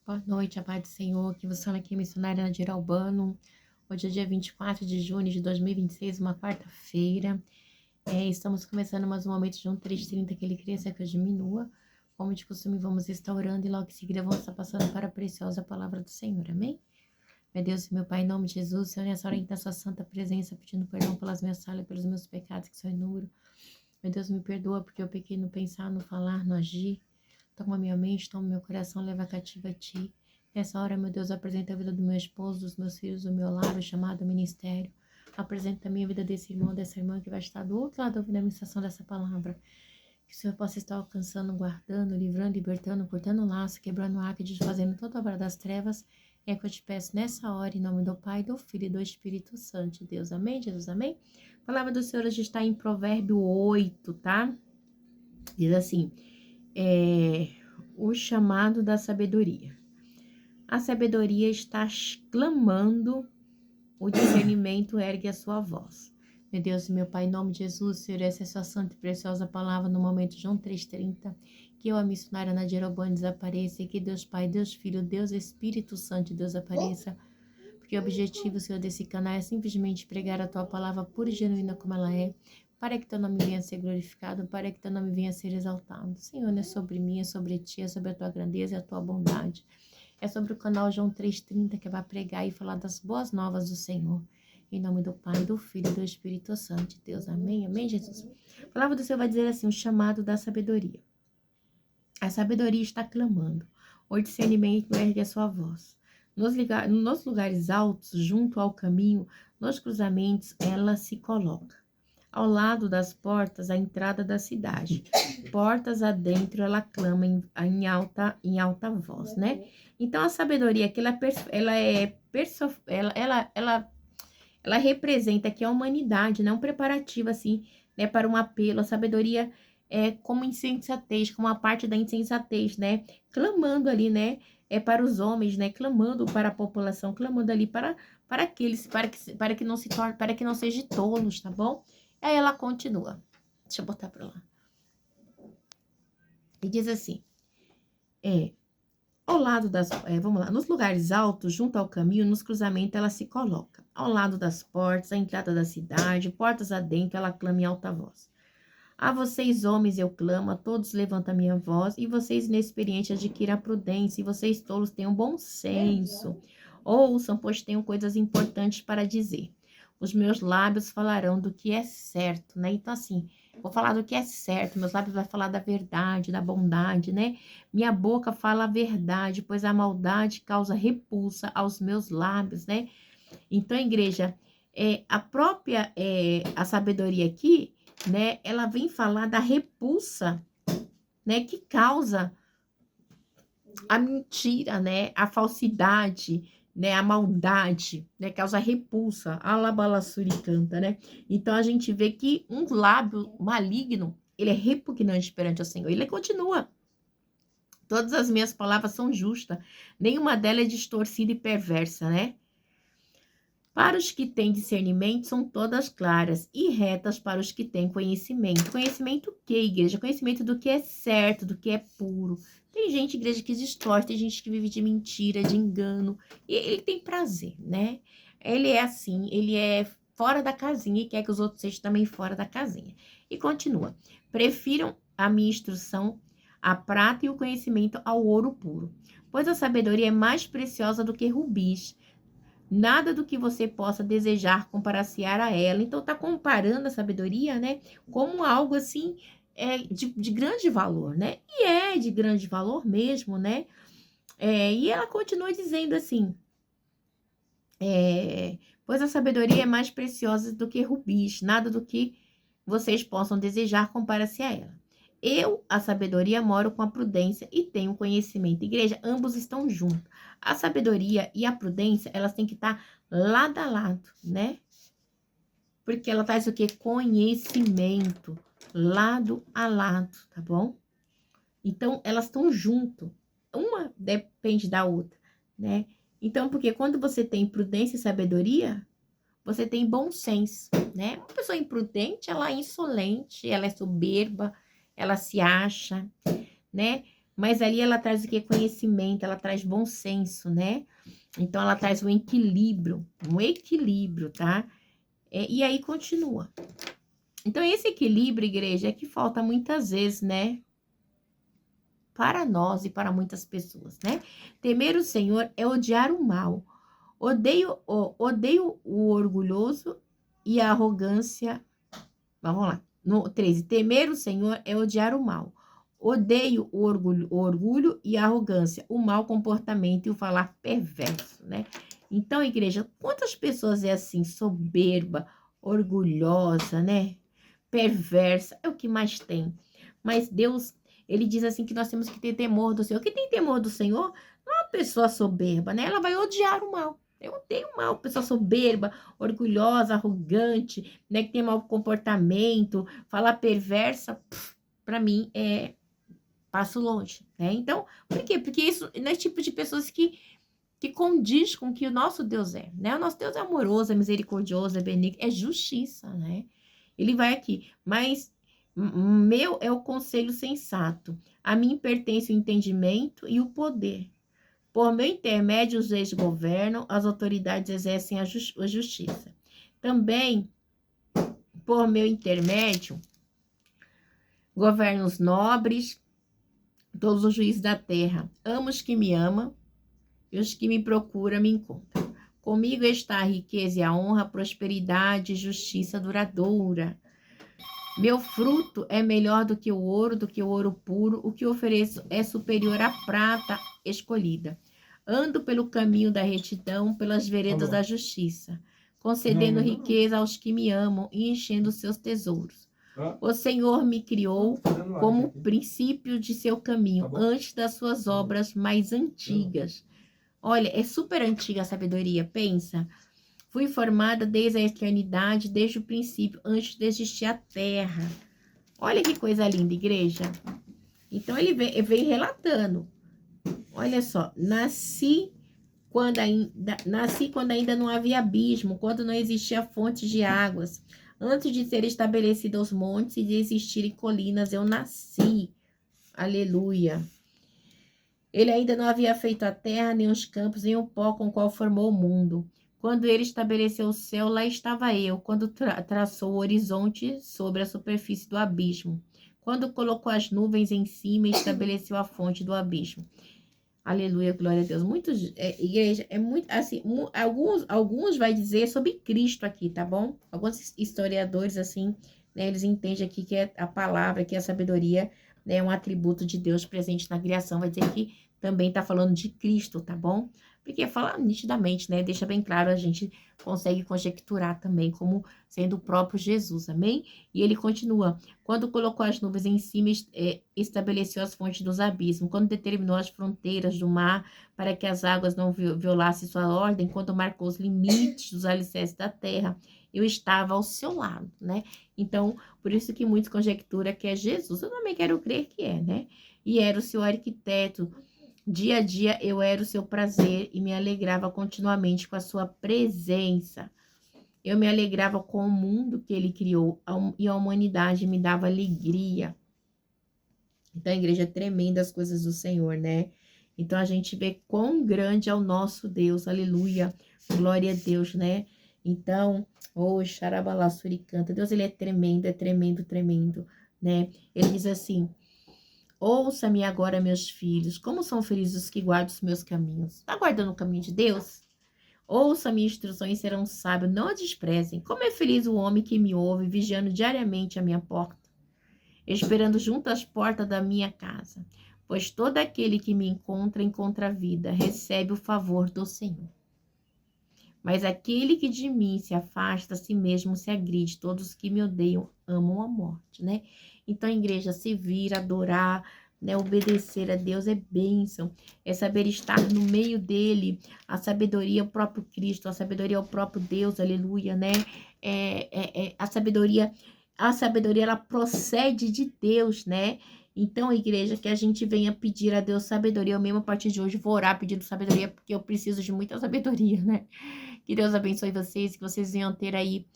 Boa noite, a paz do Senhor, que você fala aqui, missionária Nadir Albano. Hoje é dia 24 de junho de 2026, uma quarta-feira. Estamos começando mais um momento de 3:30, que ele cresça, que eu diminua. Como de costume, vamos estar orando e logo em seguida vamos estar passando para a preciosa palavra do Senhor, amém? Meu Deus e meu Pai, em nome de Jesus, Senhor, nessa hora da sua santa presença, pedindo perdão pelas minhas falhas, pelos meus pecados, que são inúmeros. Meu Deus, me perdoa, porque eu pequei no pensar, no falar, no agir. Toma minha mente, toma meu coração, leva cativa a ti. Nessa hora, meu Deus, apresenta a vida do meu esposo, dos meus filhos, do meu lar, o chamado ministério. Apresenta também a vida desse irmão, dessa irmã que vai estar do outro lado ouvindo a ministração dessa palavra. Que o Senhor possa estar alcançando, guardando, livrando, libertando, cortando o laço, quebrando o arco, desfazendo toda a obra das trevas. É que eu te peço nessa hora, em nome do Pai, do Filho e do Espírito Santo de Deus. Amém, Jesus, amém? A palavra do Senhor hoje está em Provérbio 8, tá? Diz assim, o chamado da sabedoria. A sabedoria está clamando, o discernimento ergue a sua voz. Meu Deus e meu Pai, em nome de Jesus, Senhor, essa é a sua santa e preciosa palavra no momento João 3:30. Que eu, a missionária Nadir Albano, desapareça e que Deus Pai, Deus Filho, Deus Espírito Santo de Deus apareça. Porque o objetivo, Senhor, desse canal é simplesmente pregar a tua palavra pura e genuína como ela é, para que teu nome venha a ser glorificado, para que teu nome venha a ser exaltado. Senhor, não é sobre mim, é sobre ti, é sobre a tua grandeza e a tua bondade. É sobre o canal João 3:30 que vai pregar e falar das boas novas do Senhor. Em nome do Pai, do Filho e do Espírito Santo de Deus. Amém? Amém, Jesus? A palavra do Senhor vai dizer assim, o chamado da sabedoria. A sabedoria está clamando. O discernimento ergue a sua voz. Nos lugares altos, junto ao caminho, nos cruzamentos, ela se coloca. Ao lado das portas, a entrada da cidade. Portas adentro, ela clama em alta voz, né? Então, a sabedoria que ela representa aqui a humanidade, né? Um preparativo, assim, né? Para um apelo. A sabedoria é como insensatez, como a parte da insensatez, né? Clamando ali, né? Para os homens, né? Clamando para a população, clamando ali para aqueles, para que não se torne, para que não sejam tolos, tá bom? Aí ela continua. Deixa eu botar para lá. E diz assim, ao lado das, vamos lá, nos lugares altos, junto ao caminho, nos cruzamentos, ela se coloca. Ao lado das portas, a entrada da cidade, portas adentro, ela clama em alta voz. A vocês, homens, eu clamo, a todos levanto a minha voz, e vocês, inexperientes, adquiram a prudência, e vocês, tolos, tenham bom senso. Ouçam, pois tenho coisas importantes para dizer. Os meus lábios falarão do que é certo, né? Então, assim, vou falar do que é certo, meus lábios vão falar da verdade, da bondade, né? Minha boca fala a verdade, pois a maldade causa repulsa aos meus lábios, né? Então, igreja, a sabedoria aqui, né? Ela vem falar da repulsa, né? Que causa a mentira, né? A falsidade, né? A maldade, né? Causa repulsa, alabalassuri canta, né? Então, a gente vê que um lábio maligno, ele é repugnante perante o Senhor. Ele continua. Todas as minhas palavras são justas, nenhuma delas é distorcida e perversa, né? Para os que têm discernimento, são todas claras e retas para os que têm conhecimento. Conhecimento o quê, igreja? Conhecimento do que é certo, do que é puro. Tem gente, igreja, que distorce, tem gente que vive de mentira, de engano, e ele tem prazer, né? Ele é assim, ele é fora da casinha e quer que os outros sejam também fora da casinha. E continua. Prefiram a minha instrução, a prata e o conhecimento ao ouro puro, pois a sabedoria é mais preciosa do que rubis. Nada do que você possa desejar comparar-se a ela. Então, tá comparando a sabedoria, né, como algo assim, de grande valor, né? E é de grande valor mesmo, né? E ela continua dizendo assim, pois a sabedoria é mais preciosa do que rubis, nada do que vocês possam desejar compara-se a ela. Eu, a sabedoria, moro com a prudência e tenho conhecimento. Igreja, ambos estão juntos. A sabedoria e a prudência, elas têm que estar lado a lado, né? Porque ela traz o quê? Conhecimento, lado a lado, tá bom? Então, elas estão junto. Uma depende da outra, né? Então, porque quando você tem prudência e sabedoria, você tem bom senso, né? Uma pessoa imprudente, ela é insolente, ela é soberba, ela se acha, né? Mas ali ela traz o que? Conhecimento, ela traz bom senso, né? Então ela traz um equilíbrio, tá? E aí continua. Então esse equilíbrio, igreja, é que falta muitas vezes, né? Para nós e para muitas pessoas, né? Temer o Senhor é odiar o mal. Odeio o orgulhoso e a arrogância. Vamos lá. No 13. Temer o Senhor é odiar o mal. Odeio o orgulho e a arrogância, o mau comportamento e o falar perverso, né? Então, igreja, quantas pessoas é assim, soberba, orgulhosa, né? Perversa, é o que mais tem. Mas Deus, ele diz assim que nós temos que ter temor do Senhor. Quem tem temor do Senhor não é uma pessoa soberba, né? Ela vai odiar o mal. Eu odeio o mal, pessoa soberba, orgulhosa, arrogante, né? Que tem mau comportamento, falar perversa, para mim passo longe, né? Então, por quê? Porque isso não é tipo de pessoas que condiz com o que o nosso Deus é, né? O nosso Deus é amoroso, é misericordioso, é benigno, é justiça, né? Ele vai aqui, mas meu é o conselho sensato. A mim pertence o entendimento e o poder. Por meu intermédio, os reis governam, as autoridades exercem a justiça. Também, por meu intermédio, governam os nobres, todos os juízes da terra. Amo os que me amam, e os que me procuram me encontram. Comigo está a riqueza e a honra, a prosperidade e justiça duradoura. Meu fruto é melhor do que o ouro puro. O que ofereço é superior à prata escolhida. Ando pelo caminho da retidão, pelas veredas da justiça, concedendo riqueza aos que me amam e enchendo seus tesouros. O Senhor me criou como princípio de seu caminho, antes das suas obras mais antigas. Olha, é super antiga a sabedoria, pensa. Fui formada desde a eternidade, desde o princípio, antes de existir a terra. Olha que coisa linda, igreja. Então, ele vem relatando. Olha só, nasci quando ainda não havia abismo, quando não existia fonte de águas. Antes de ser estabelecido os montes e de existirem colinas, eu nasci. Aleluia. Ele ainda não havia feito a terra, nem os campos, nem o pó com o qual formou o mundo. Quando ele estabeleceu o céu, lá estava eu. Quando traçou o horizonte sobre a superfície do abismo. Quando colocou as nuvens em cima e estabeleceu a fonte do abismo. Aleluia, glória a Deus. Muitos, igreja, é muito, assim, alguns vai dizer sobre Cristo aqui, tá bom? Alguns historiadores, assim, né, eles entendem aqui que é a palavra, que é a sabedoria, né, um atributo de Deus presente na criação, vai dizer que também tá falando de Cristo, tá bom? Porque fala nitidamente, né, deixa bem claro, a gente consegue conjecturar também como sendo o próprio Jesus, amém? E ele continua, quando colocou as nuvens em cima, estabeleceu as fontes dos abismos, quando determinou as fronteiras do mar para que as águas não violassem sua ordem, quando marcou os limites dos alicerces da terra, eu estava ao seu lado, né? Então, por isso que muitos conjecturam que é Jesus, eu também quero crer que é, né? E era o seu arquiteto. Dia a dia eu era o seu prazer e me alegrava continuamente com a sua presença. Eu me alegrava com o mundo que ele criou e a humanidade me dava alegria. Então, a igreja é tremenda as coisas do Senhor, né? Então, a gente vê quão grande é o nosso Deus, aleluia, glória a Deus, né? Então, xarabalá, canta. Deus, ele é tremendo, tremendo, né? Ele diz assim, ouça-me agora, meus filhos, como são felizes os que guardam os meus caminhos. Está guardando o caminho de Deus? Ouça minhas instruções e serão sábios, não a desprezem. Como é feliz o homem que me ouve, vigiando diariamente a minha porta, esperando junto às portas da minha casa. Pois todo aquele que me encontra a vida, recebe o favor do Senhor. Mas aquele que de mim se afasta, a si mesmo se agride. Todos que me odeiam amam a morte, né? Então, igreja, servir, adorar, né, obedecer a Deus é bênção, é saber estar no meio dele. A sabedoria é o próprio Cristo, a sabedoria é o próprio Deus, aleluia, né? A sabedoria ela procede de Deus, né? Então, igreja, que a gente venha pedir a Deus sabedoria. Eu mesmo, a partir de hoje, vou orar pedindo sabedoria, porque eu preciso de muita sabedoria, né? Que Deus abençoe vocês, que vocês venham ter aí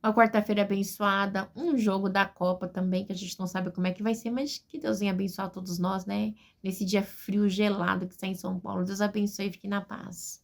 Uma quarta-feira abençoada, um jogo da Copa também, que a gente não sabe como é que vai ser, mas que Deus venha abençoar todos nós, né? Nesse dia frio, gelado que está em São Paulo. Deus abençoe e fique na paz.